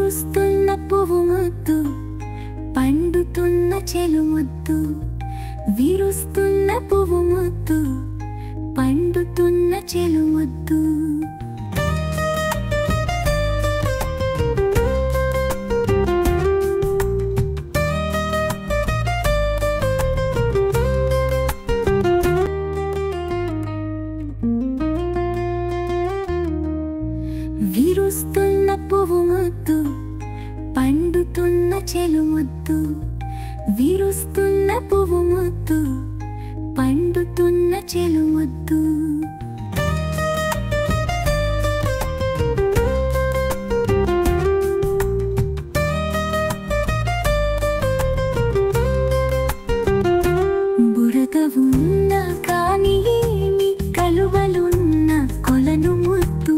విరుస్తున్న పువ్వు ముద్దు, పండుతున్న చెలుముద్దు. విరుస్తున్న పువ్వు ముద్దు, పండుతున్న చెలుముద్దు. విరుస్తున్న పువ్వు ముద్దు, పండుతున్న చెలుముద్దు. విరుస్తున్న పువ్వు ముద్దు, పండుతున్న చెలుముద్దు. బురద ఉన్న కాని ఏమి కలువలున్న కొలను ముద్దు.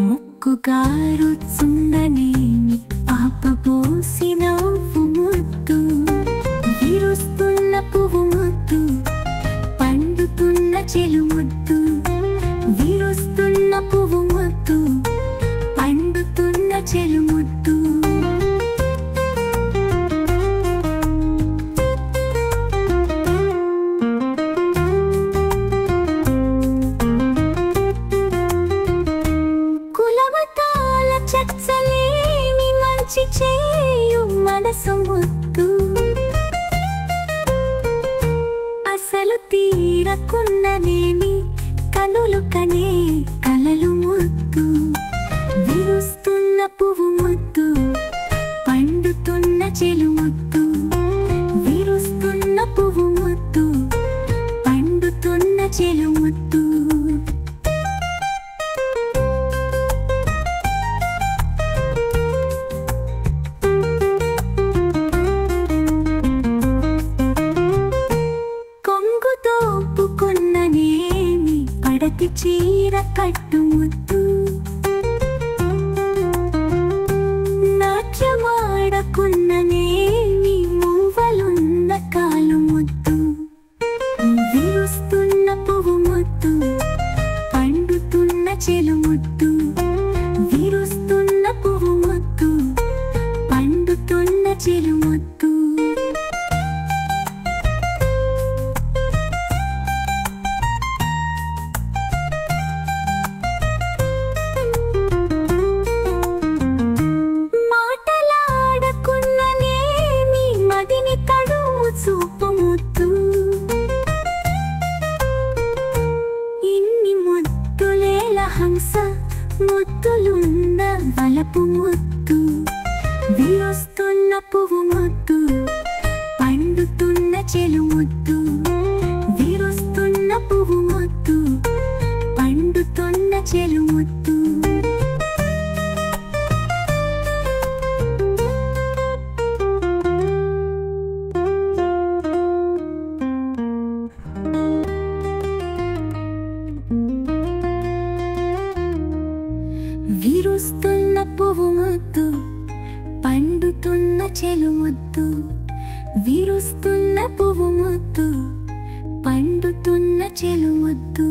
ముక్కు కారుచుందనేమి పాప పోసిన ఉప్పు ముద్దు. విరుస్తున్న పువ్వు ముద్దు, పండుతున్న చెలుముద్దు. విరుస్తున్న పువ్వు ముద్దు, పండుతున్న చెలుముద్దు. కులమతాల చచ్చలేని మంచి చేయు మనసు ముద్దు. అసలు తీరకున్ననేమి కనులు కనే కలలు ముద్దు. విరుస్తున్న పువ్వు ముద్దు, పండుతున్న చెలుముద్దు. విరుస్తున్న పువ్వు ముద్దు, పండుతున్న చెలుముద్దు. ఒప్పుకున్ననేమి పడతి చీర కట్టుముద్దు. నాట్యమాడకున్ననేమి మూవలున్న కాలు ముద్దు. విరుస్తున్న పువ్వు ముద్దు, పండుతున్న చెలుముద్దు. విరుస్తున్న పువ్వు ముద్దు, పండుతున్న చెలుముద్దు. చూపు ముద్దు. ఇన్ని ముద్దులేల హంస ముద్దులున్న వలపు ముద్దు. విరుస్తున్న పువ్వు ముద్దు, పండుతున్న చెలుముద్దు. విరుస్తున్న పువ్వు ముద్దు, పండుతున్న చెలుముద్దు. విరుస్తున్న పువ్వు ముద్దు, పండుతున్న చెలుముద్దు. విరుస్తున్న పువ్వు ముద్దు, పండుతున్న చెలుముద్దు.